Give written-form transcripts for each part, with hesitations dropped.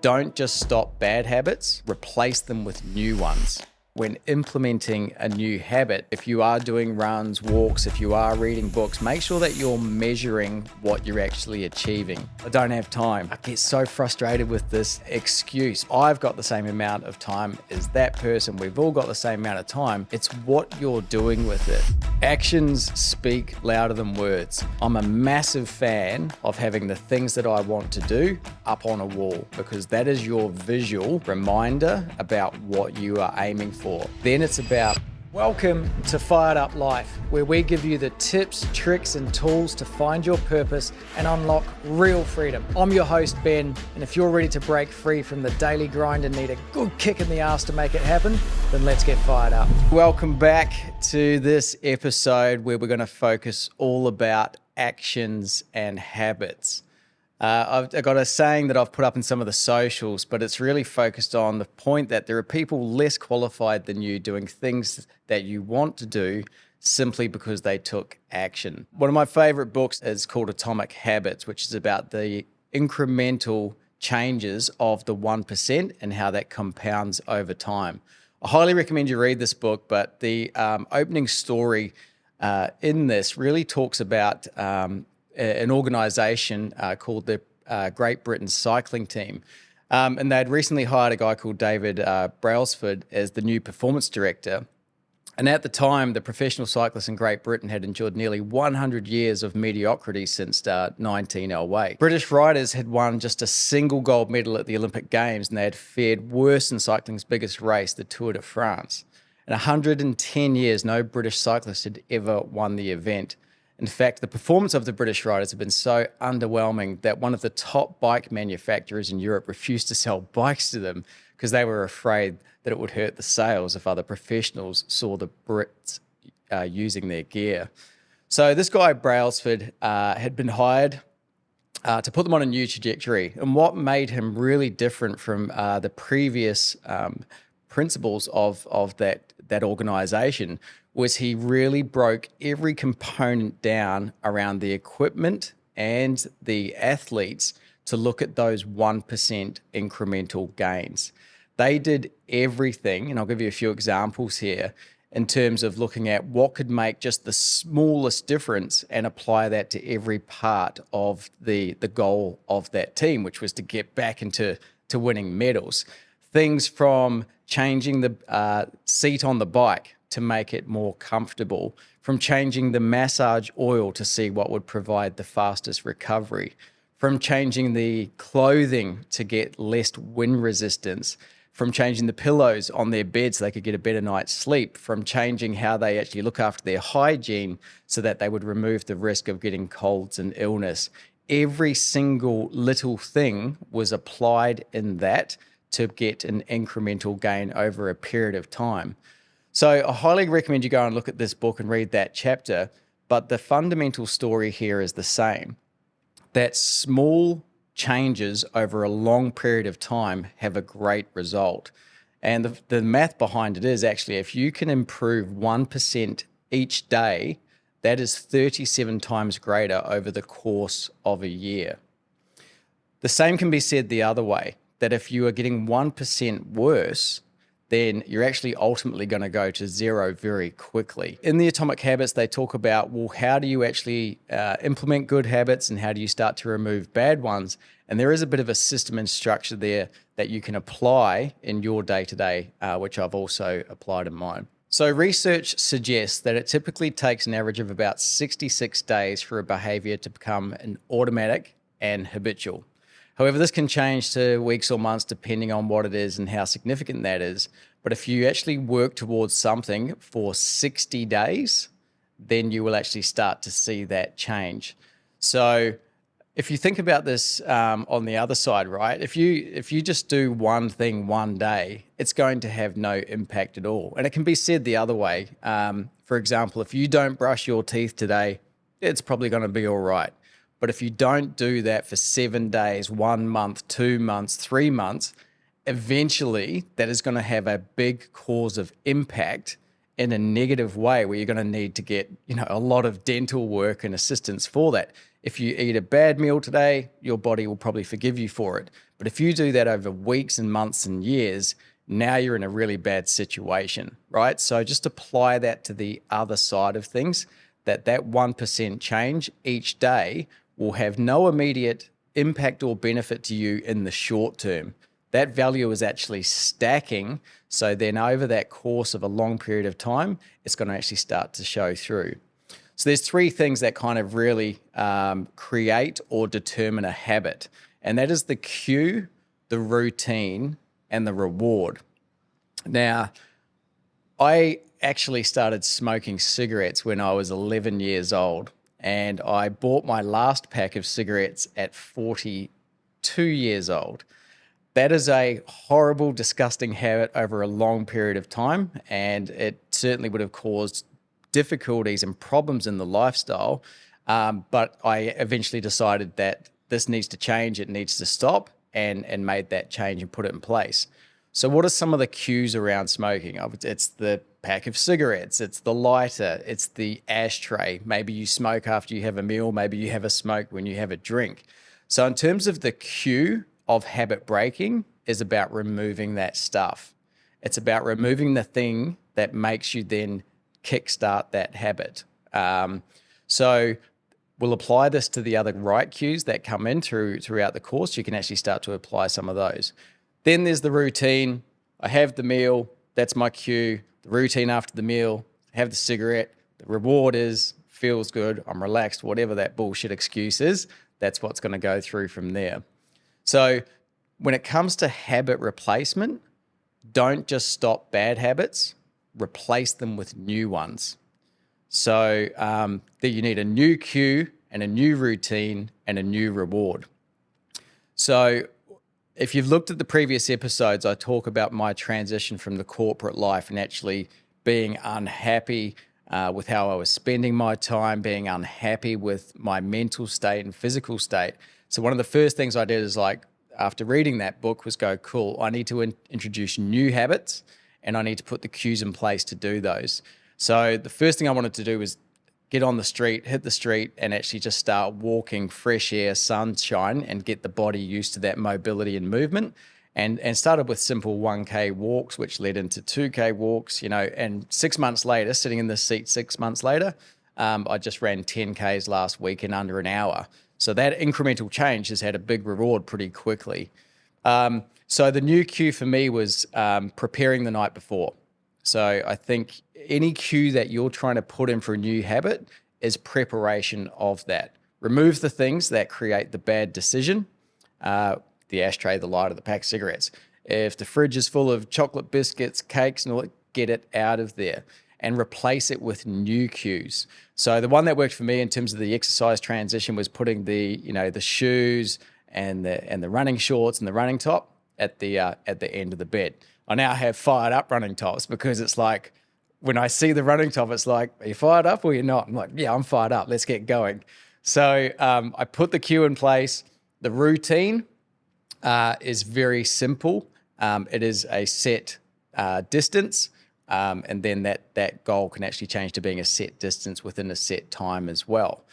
Don't just stop bad habits, replace them with new ones. When implementing a new habit, if you are doing runs, walks, if you are reading books, make sure that you're measuring what you're actually achieving. I don't have time. I get so frustrated with this excuse. I've got the same amount of time as that person. We've all got the same amount of time. It's what you're doing with it. Actions speak louder than words. I'm a massive fan of having the things that I want to do up on a wall because that is your visual reminder about what you are aiming for. Then it's about welcome to Fired Up Life, where we give you the tips, tricks, and tools to find your purpose and unlock real freedom. I'm your host, Ben, and if you're ready to break free from the daily grind and need a good kick in the ass to make it happen, then let's get fired up. Welcome back to this episode where we're going to focus all about actions and habits. I've got a saying that I've put up in some of the socials, but it's really focused on the point that there are people less qualified than you doing things that you want to do simply because they took action. One of my favorite books is called Atomic Habits, which is about the incremental changes of the 1% and how that compounds over time. I highly recommend you read this book, but the opening story in this really talks about an organization called the Great Britain Cycling Team. And they'd recently hired a guy called David Brailsford as the new performance director. And at the time, the professional cyclists in Great Britain had endured nearly 100 years of mediocrity since 1908. British riders had won just a single gold medal at the Olympic Games, and they had fared worse in cycling's biggest race, the Tour de France. In 110 years, no British cyclist had ever won the event. In fact, the performance of the British riders had been so underwhelming that one of the top bike manufacturers in Europe refused to sell bikes to them because they were afraid that it would hurt the sales if other professionals saw the Brits using their gear. So this guy, Brailsford, had been hired to put them on a new trajectory. And what made him really different from the previous principles of that organization was he really broke every component down around the equipment and the athletes to look at those 1% incremental gains. They did everything, and I'll give you a few examples here, in terms of looking at what could make just the smallest difference and apply that to every part of the goal of that team, which was to get back into winning medals. Things from changing the seat on the bike to make it more comfortable, from changing the massage oil to see what would provide the fastest recovery, from changing the clothing to get less wind resistance, from changing the pillows on their bed so they could get a better night's sleep, from changing how they actually look after their hygiene so that they would remove the risk of getting colds and illness. Every single little thing was applied in that to get an incremental gain over a period of time. So I highly recommend you go and look at this book and read that chapter, but the fundamental story here is the same, that small changes over a long period of time have a great result. And the math behind it is actually if you can improve 1% each day, that is 37 times greater over the course of a year. The same can be said the other way, that if you are getting 1% worse, then you're actually ultimately going to go to zero very quickly. In the Atomic Habits, they talk about, well, how do you actually implement good habits and how do you start to remove bad ones? And there is a bit of a system and structure there that you can apply in your day-to-day, which I've also applied in mine. So research suggests that it typically takes an average of about 66 days for a behavior to become an automatic and habitual. However, this can change to weeks or months depending on what it is and how significant that is. But if you actually work towards something for 60 days, then you will actually start to see that change. So if you think about this on the other side, right? If you just do one thing one day, it's going to have no impact at all. And it can be said the other way. For example, if you don't brush your teeth today, it's probably going to be all right. But if you don't do that for 7 days, 1 month, 2 months, 3 months, eventually that is going to have a big cause of impact in a negative way where you're going to need to get, a lot of dental work and assistance for that. If you eat a bad meal today, your body will probably forgive you for it. But if you do that over weeks and months and years, now you're in a really bad situation, right? So just apply that to the other side of things, that 1% change each day will have no immediate impact or benefit to you in the short term. That value is actually stacking. So then over that course of a long period of time, it's going to actually start to show through. So there's three things that kind of really create or determine a habit. And that is the cue, the routine, and the reward. Now, I actually started smoking cigarettes when I was 11 years old. And I bought my last pack of cigarettes at 42 years old. That is a horrible, disgusting habit over a long period of time, and it certainly would have caused difficulties and problems in the lifestyle. But I eventually decided that this needs to change, it needs to stop, and made that change and put it in place. So what are some of the cues around smoking? It's the pack of cigarettes, it's the lighter, it's the ashtray. Maybe you smoke after you have a meal, maybe you have a smoke when you have a drink. So in terms of the cue of habit breaking is about removing that stuff. It's about removing the thing that makes you then kickstart that habit. So we'll apply this to the other right cues that come in throughout the course. You can actually start to apply some of those. Then there's the routine. I have the meal, that's my cue. The routine after the meal, have the cigarette. The reward is, feels good, I'm relaxed, whatever that bullshit excuse is, that's what's going to go through from there. So when it comes to habit replacement, don't just stop bad habits, replace them with new ones. So that you need a new cue and a new routine and a new reward. So if you've looked at the previous episodes, I talk about my transition from the corporate life and actually being unhappy with how I was spending my time, being unhappy with my mental state and physical state. So one of the first things I did is after reading that book was go, cool, I need to introduce new habits and I need to put the cues in place to do those. So the first thing I wanted to do was get on the street, hit the street, and actually just start walking, fresh air, sunshine, and get the body used to that mobility and movement. And started with simple 1K walks, which led into 2K walks, and 6 months later, sitting in this seat 6 months later, I just ran 10Ks last week in under an hour. So that incremental change has had a big reward pretty quickly. So the new cue for me was preparing the night before. So I think any cue that you're trying to put in for a new habit is preparation of that. Remove the things that create the bad decision, the ashtray, the lighter, the pack of cigarettes. If the fridge is full of chocolate biscuits, cakes, and all that, get it out of there and replace it with new cues. So the one that worked for me in terms of the exercise transition was putting the shoes and the running shorts and the running top at the end of the bed. I now have fired up running tops because it's like when I see the running top, it's like, are you fired up or you're not? I'm like, yeah, I'm fired up. Let's get going. So I put the cue in place. The routine is very simple. It is a set distance. And then that goal can actually change to being a set distance within a set time as well.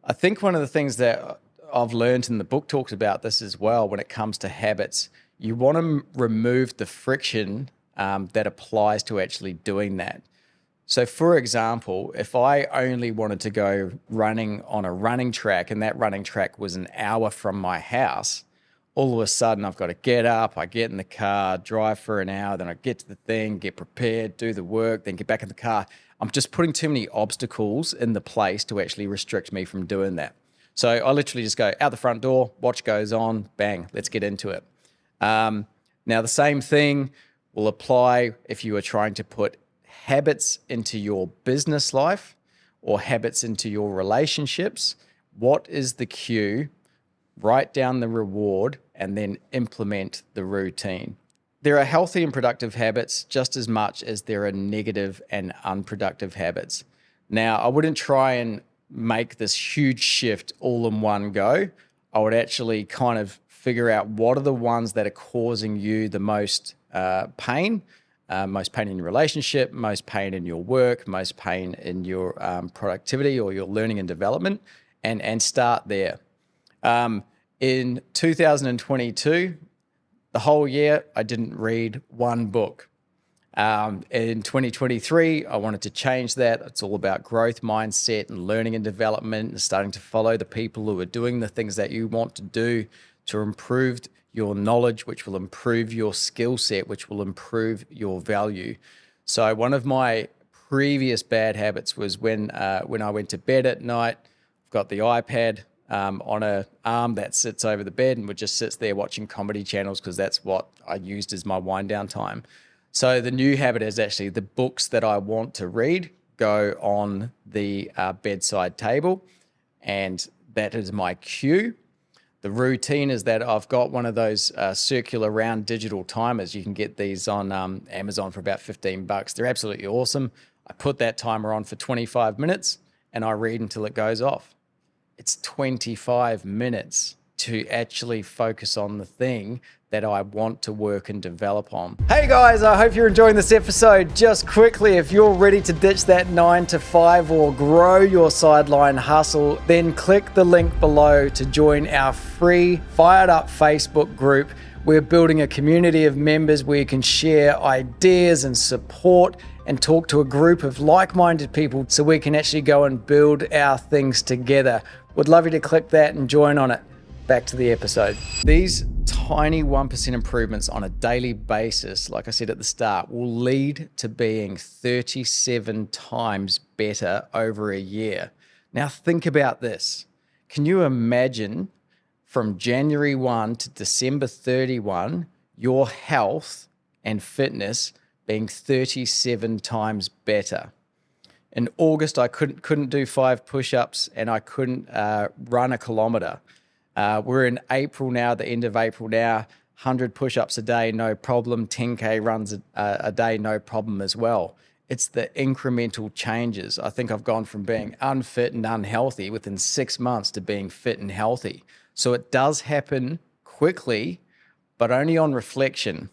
I think one of the things that I've learned, and the book talks about this as well, when it comes to habits, you want to remove the friction that applies to actually doing that. So for example, if I only wanted to go running on a running track and that running track was an hour from my house, all of a sudden I've got to get up, I get in the car, drive for an hour, then I get to the thing, get prepared, do the work, then get back in the car. I'm just putting too many obstacles in the place to actually restrict me from doing that. So I literally just go out the front door, watch goes on, bang, let's get into it. Now the same thing will apply if you are trying to put habits into your business life or habits into your relationships. What is the cue? Write down the reward and then implement the routine. There are healthy and productive habits just as much as there are negative and unproductive habits. Now, I wouldn't try and make this huge shift all in one go. I would actually kind of figure out what are the ones that are causing you the most pain in your relationship, most pain in your work, most pain in your productivity or your learning and development, and start there. In 2022, the whole year, I didn't read one book. In 2023, I wanted to change that. It's all about growth mindset and learning and development and starting to follow the people who are doing the things that you want to do to improve your knowledge, which will improve your skill set, which will improve your value. So one of my previous bad habits was when I went to bed at night, I've got the iPad on an arm that sits over the bed and would just sits there watching comedy channels because that's what I used as my wind down time. So the new habit is actually the books that I want to read go on the bedside table, and that is my cue. The routine is that I've got one of those circular round digital timers. You can get these on Amazon for about $15. They're absolutely awesome. I put that timer on for 25 minutes and I read until it goes off. It's 25 minutes to actually focus on the thing that I want to work and develop on. Hey guys, I hope you're enjoying this episode. Just quickly, if you're ready to ditch that 9 to 5 or grow your sideline hustle, then click the link below to join our free Fired Up Facebook group. We're building a community of members where you can share ideas and support and talk to a group of like-minded people so we can actually go and build our things together. Would love you to click that and join on it. Back to the episode. These tiny 1% improvements on a daily basis, like I said at the start, will lead to being 37 times better over a year. Now think about this. Can you imagine from January 1 to December 31, your health and fitness being 37 times better? In August, I couldn't do 5 push-ups and I couldn't run a kilometer. We're in April now, the end of April now, 100 push-ups a day, no problem. 10K runs a day, no problem as well. It's the incremental changes. I think I've gone from being unfit and unhealthy within 6 months to being fit and healthy. So it does happen quickly, but only on reflection,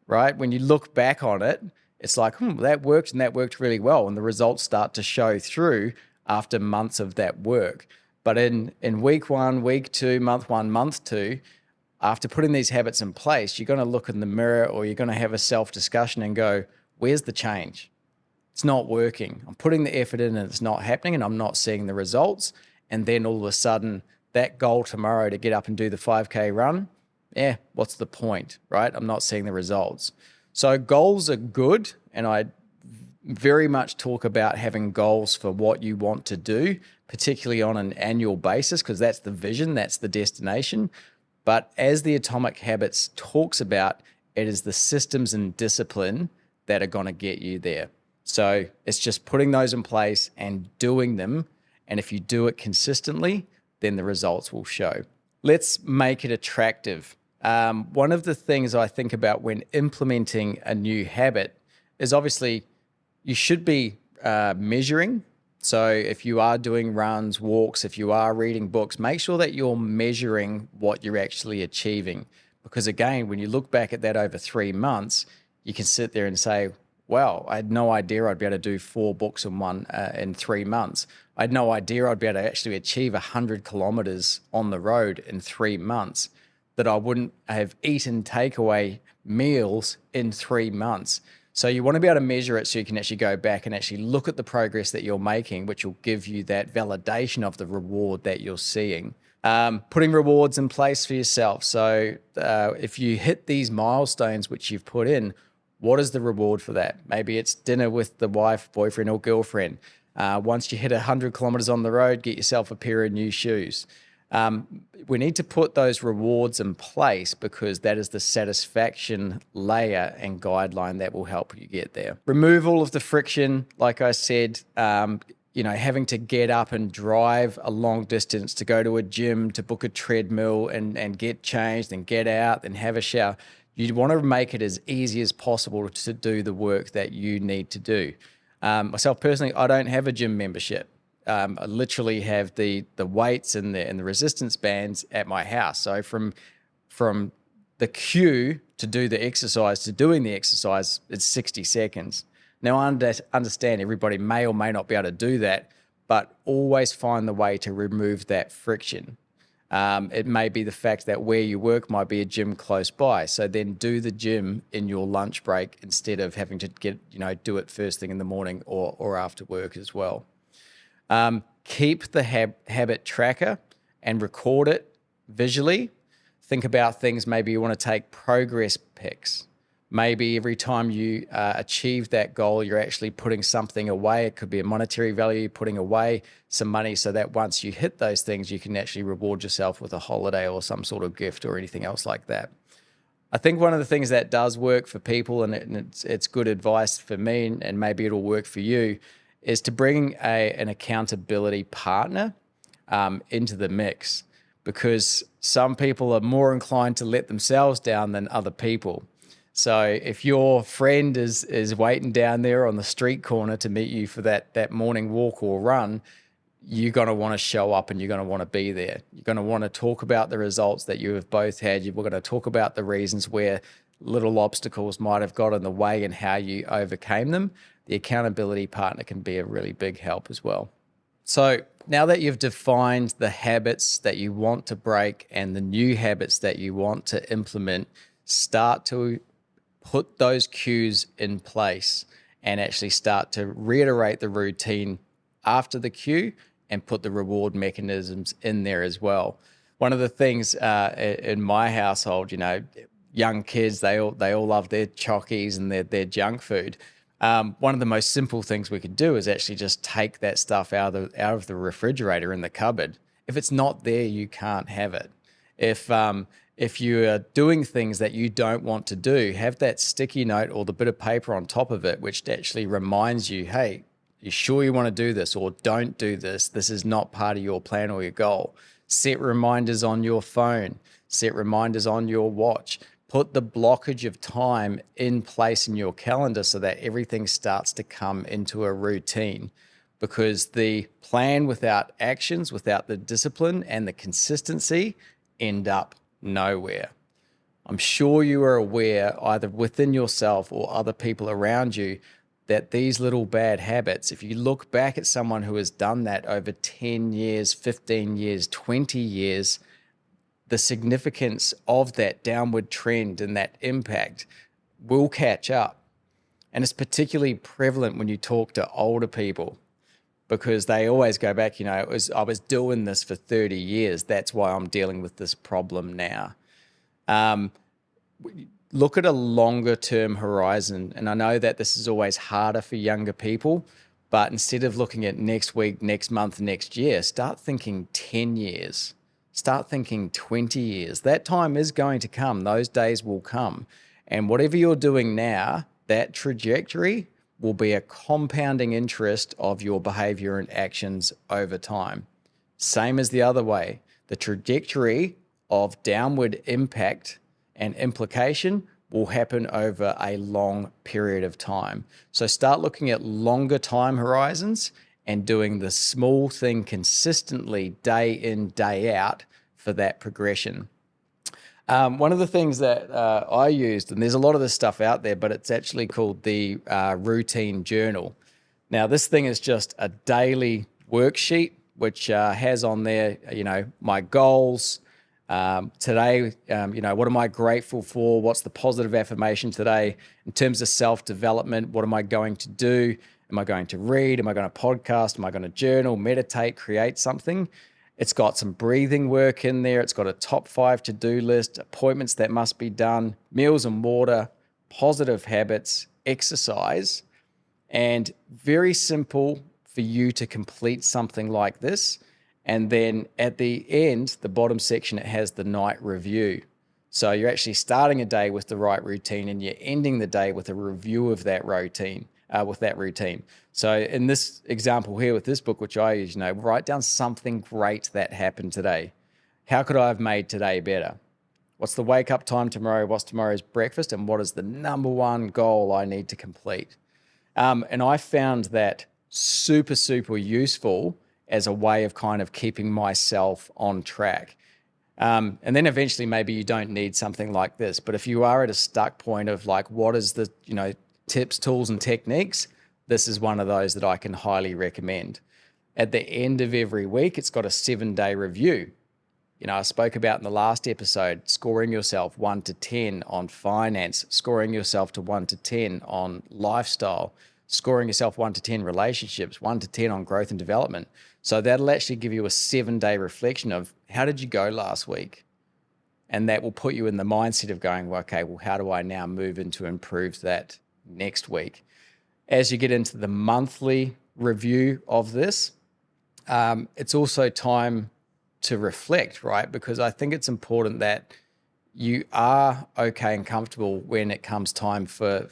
right? When you look back on it, it's like, that worked and that worked really well. And the results start to show through after months of that work. But in week 1, week 2, month 1, month 2, after putting these habits in place, you're going to look in the mirror or you're going to have a self-discussion and go, where's the change? It's not working. I'm putting the effort in and it's not happening and I'm not seeing the results. And then all of a sudden, that goal tomorrow to get up and do the 5K run, what's the point, right? I'm not seeing the results. So goals are good, and I very much talk about having goals for what you want to do, particularly on an annual basis, because that's the vision, that's the destination. But as the Atomic Habits talks about, it is the systems and discipline that are going to get you there. So it's just putting those in place and doing them. And if you do it consistently, then the results will show. Let's make it attractive. One of the things I think about when implementing a new habit is obviously you should be measuring. So if you are doing runs, walks, if you are reading books, make sure that you're measuring what you're actually achieving. Because again, when you look back at that over 3 months, you can sit there and say, wow, I had no idea I'd be able to do 4 books in 3 months. I had no idea I'd be able to actually achieve 100 kilometers on the road in 3 months, that I wouldn't have eaten takeaway meals in 3 months. So you want to be able to measure it so you can actually go back and actually look at the progress that you're making, which will give you that validation of the reward that you're seeing. Putting rewards in place for yourself. So if you hit these milestones which you've put in, what is the reward for that? Maybe it's dinner with the wife, boyfriend, or girlfriend. Once you hit 100 kilometers on the road, get yourself a pair of new shoes. We need to put those rewards in place because that is the satisfaction layer and guideline that will help you get there. Remove all of the friction. Like I said, having to get up and drive a long distance to go to a gym, to book a treadmill and get changed and get out and have a shower. You want to make it as easy as possible to do the work that you need to do. Myself personally, I don't have a gym membership. I literally have the weights and the resistance bands at my house. So from the cue to do the exercise to doing the exercise, it's 60 seconds. Now I understand everybody may or may not be able to do that, but always find the way to remove that friction. It may be the fact that where you work might be a gym close by. So then do the gym in your lunch break instead of having to do it first thing in the morning or after work as well. Keep the habit tracker and record it visually. Think about things. Maybe you want to take progress pics. Maybe every time you achieve that goal, you're actually putting something away. It could be a monetary value, putting away some money so that once you hit those things, you can actually reward yourself with a holiday or some sort of gift or anything else like that. I think one of the things that does work for people, and it's good advice for me, and maybe it'll work for you, is to bring an accountability partner into the mix, because some people are more inclined to let themselves down than other people. So if your friend is waiting down there on the street corner to meet you for that morning walk or run, you're going to want to show up and you're going to want to be there. You're going to want to talk about the results that you have both had. You're going to talk about the reasons where little obstacles might have got in the way and how you overcame them. The accountability partner can be a really big help as well. So now that you've defined the habits that you want to break and the new habits that you want to implement, start to put those cues in place and actually start to reiterate the routine after the cue and put the reward mechanisms in there as well. One of the things in my household, young kids, they all love their chockies and their junk food. One of the most simple things we could do is actually just take that stuff out of the refrigerator in the cupboard. If it's not there, you can't have it. If you are doing things that you don't want to do, have that sticky note or the bit of paper on top of it, which actually reminds you, hey, you sure you want to do this, or don't do this? This is not part of your plan or your goal. Set reminders on your phone, set reminders on your watch. Put the blockage of time in place in your calendar so that everything starts to come into a routine, because the plan without actions, without the discipline and the consistency, end up nowhere. I'm sure you are aware, either within yourself or other people around you, that these little bad habits, if you look back at someone who has done that over 10 years, 15 years, 20 years, the significance of that downward trend and that impact will catch up. And it's particularly prevalent when you talk to older people, because they always go back, I was doing this for 30 years. That's why I'm dealing with this problem now. Look at a longer term horizon. And I know that this is always harder for younger people, but instead of looking at next week, next month, next year, start thinking 10 years, start thinking 20 years. That time is going to come. Those days will come. And whatever you're doing now, that trajectory will be a compounding interest of your behavior and actions over time. Same as the other way. The trajectory of downward impact and implication will happen over a long period of time. So start looking at longer time horizons and doing the small thing consistently day in, day out for that progression. One of the things that I used, and there's a lot of this stuff out there, but it's actually called the routine journal. Now, this thing is just a daily worksheet, which has on there, my goals, today, what am I grateful for? What's the positive affirmation today? In terms of self-development, what am I going to do? Am I going to read? Am I going to podcast? Am I going to journal, meditate, create something? It's got some breathing work in there. It's got a top 5 to-do list, appointments that must be done, meals and water, positive habits, exercise, and very simple for you to complete something like this. And then at the end, the bottom section, it has the night review. So you're actually starting a day with the right routine and you're ending the day with a review of that routine. So in this example here with this book, which I use, write down something great that happened today. How could I have made today better? What's the wake up time tomorrow? What's tomorrow's breakfast? And what is the number one goal I need to complete? And I found that super, super useful as a way of kind of keeping myself on track. And then eventually maybe you don't need something like this, but if you are at a stuck point of like, what is the, tips, tools, and techniques, this is one of those that I can highly recommend. At the end of every week, it's got a 7-day review. I spoke about in the last episode, scoring yourself 1 to 10 on finance, scoring yourself to 1 to 10 on lifestyle, scoring yourself 1 to 10 relationships, 1 to 10 on growth and development. So that'll actually give you a 7-day reflection of how did you go last week? And that will put you in the mindset of going, well, okay, well, how do I now move into improve that next week? As you get into the monthly review of this, it's also time to reflect, right? Because I think it's important that you are okay and comfortable when it comes time for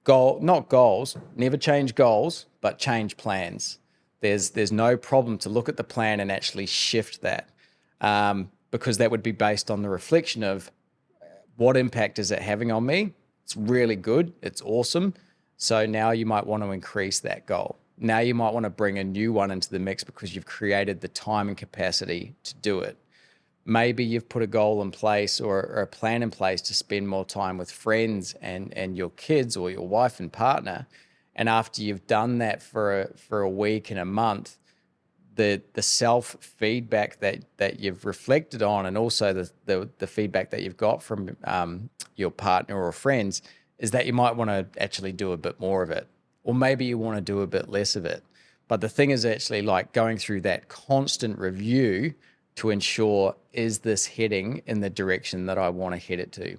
not goals, never change goals, but change plans. There's no problem to look at the plan and actually shift that, because that would be based on the reflection of what impact is it having on me? It's really good. It's awesome. So now you might want to increase that goal. Now you might want to bring a new one into the mix because you've created the time and capacity to do it. Maybe you've put a goal in place or a plan in place to spend more time with friends and your kids or your wife and partner. And after you've done that for a week and a month, the self-feedback that you've reflected on, and also the feedback that you've got from your partner or friends, is that you might want to actually do a bit more of it. Or maybe you want to do a bit less of it. But the thing is actually like going through that constant review to ensure, is this heading in the direction that I want to head it to?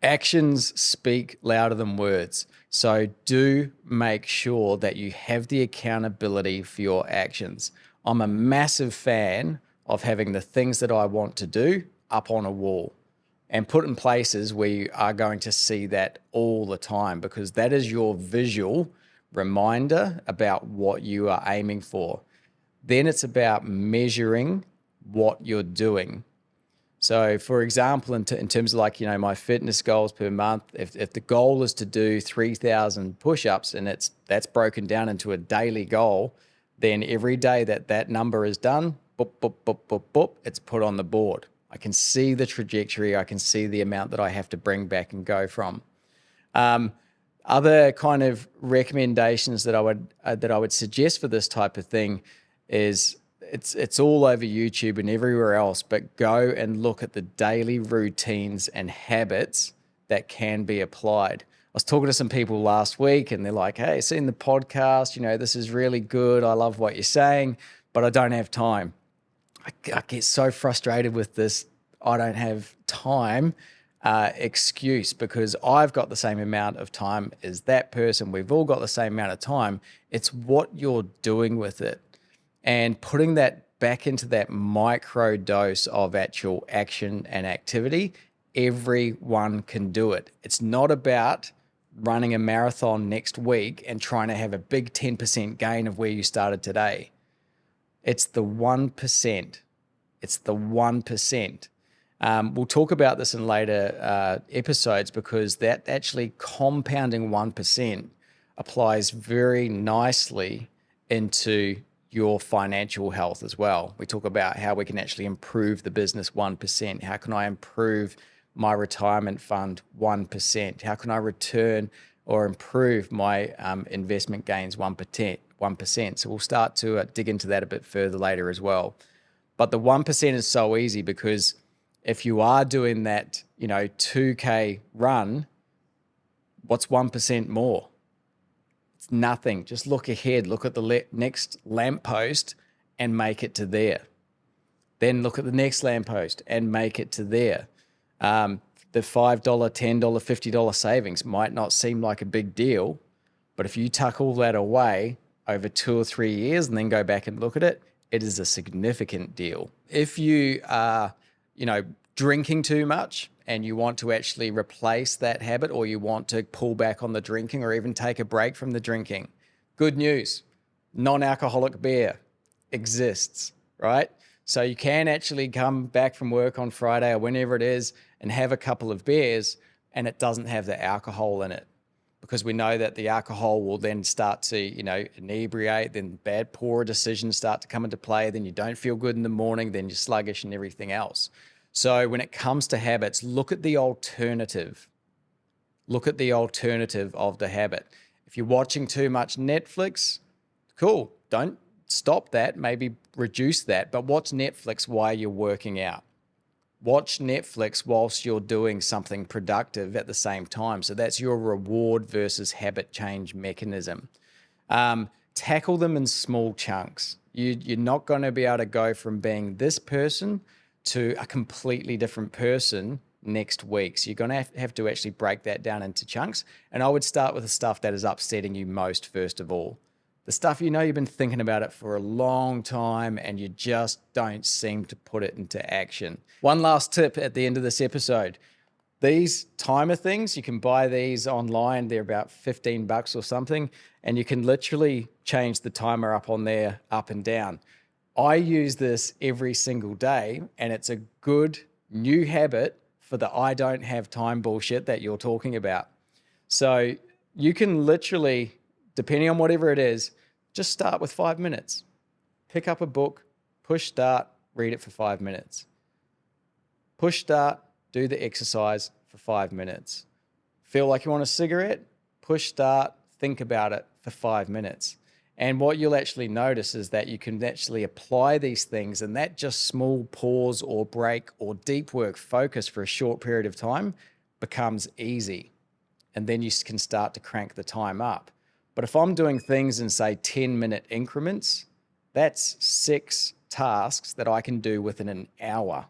Actions speak louder than words. So do make sure that you have the accountability for your actions. I'm a massive fan of having the things that I want to do up on a wall and put in places where you are going to see that all the time, because that is your visual reminder about what you are aiming for. Then it's about measuring what you're doing. So for example, in terms of like, my fitness goals per month, if the goal is to do 3,000 push-ups and that's broken down into a daily goal, then every day that number is done, boop, boop, boop, boop, boop, it's put on the board. I can see the trajectory. I can see the amount that I have to bring back and go from. Other kind of recommendations that I would suggest for this type of thing is it's all over YouTube and everywhere else, but go and look at the daily routines and habits that can be applied. I was talking to some people last week and they're like, hey, seen the podcast, this is really good. I love what you're saying, but I don't have time. I get so frustrated with this I don't have time excuse, because I've got the same amount of time as that person. We've all got the same amount of time. It's what you're doing with it and putting that back into that micro dose of actual action and activity. Everyone can do it. It's not about running a marathon next week and trying to have a big 10% gain of where you started today. It's the 1%. It's the 1%. We'll talk about this in later episodes, because that actually compounding 1% applies very nicely into your financial health as well. We talk about how we can actually improve the business 1%. How can I improve my retirement fund 1%? How can I return or improve my investment gains 1%? So we'll start to dig into that a bit further later as well. But the 1% is so easy, because if you are doing that, 2K run, what's 1% more? It's nothing. Just look ahead, look at the next lamppost and make it to there. Then look at the next lamppost and make it to there. The $5, $10, $50 savings might not seem like a big deal, but if you tuck all that away over 2 or 3 years and then go back and look at it, it is a significant deal. If you are, drinking too much and you want to actually replace that habit, or you want to pull back on the drinking or even take a break from the drinking, good news, non-alcoholic beer exists, right? So you can actually come back from work on Friday or whenever it is and have a couple of beers, and it doesn't have the alcohol in it, because we know that the alcohol will then start to, inebriate, then bad, poor decisions start to come into play. Then you don't feel good in the morning, then you're sluggish and everything else. So when it comes to habits, look at the alternative. Look at the alternative of the habit. If you're watching too much Netflix, Cool. Don't stop that. Maybe reduce that. But watch Netflix while you're working out. Watch Netflix whilst you're doing something productive at the same time. So that's your reward versus habit change mechanism. Tackle them in small chunks. You're not going to be able to go from being this person to a completely different person next week. So you're going to have to actually break that down into chunks. And I would start with the stuff that is upsetting you most first of all. The stuff you've been thinking about it for a long time and you just don't seem to put it into action. One last tip at the end of this episode. These timer things, you can buy these online. They're about $15 or something. And you can literally change the timer up on there, up and down. I use this every single day and it's a good new habit for the I don't have time bullshit that you're talking about. So you can literally, depending on whatever it is, just start with 5 minutes. Pick up a book, push start, read it for 5 minutes. Push start, do the exercise for 5 minutes. Feel like you want a cigarette? Push start, think about it for 5 minutes. And what you'll actually notice is that you can actually apply these things, and that just small pause or break or deep work focus for a short period of time becomes easy. And then you can start to crank the time up. But if I'm doing things in, say, 10-minute increments, that's 6 tasks that I can do within an hour.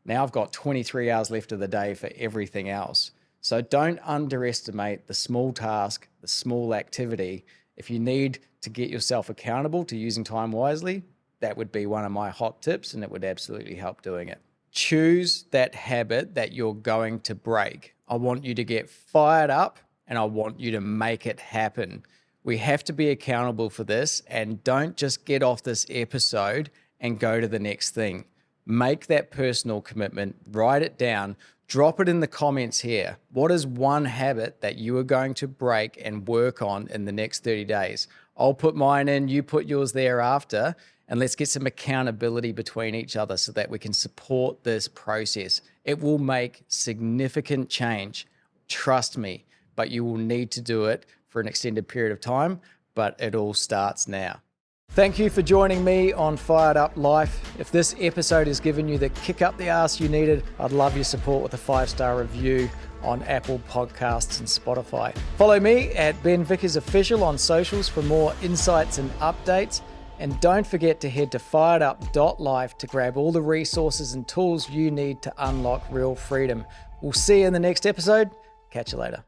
Now I've got 23 hours left of the day for everything else. So don't underestimate the small task, the small activity. If you need to get yourself accountable to using time wisely, that would be one of my hot tips, and it would absolutely help doing it. Choose that habit that you're going to break. I want you to get fired up and I want you to make it happen. We have to be accountable for this, and don't just get off this episode and go to the next thing. Make that personal commitment, write it down, drop it in the comments here. What is one habit that you are going to break and work on in the next 30 days? I'll put mine in, you put yours thereafter, and let's get some accountability between each other so that we can support this process. It will make significant change, trust me, but you will need to do it for an extended period of time, but it all starts now. Thank you for joining me on Fired Up Life. If this episode has given you the kick up the arse you needed, I'd love your support with a 5-star review on Apple Podcasts and Spotify. Follow me at Ben Vickers Official on socials for more insights and updates. And don't forget to head to firedup.life to grab all the resources and tools you need to unlock real freedom. We'll see you in the next episode. Catch you later.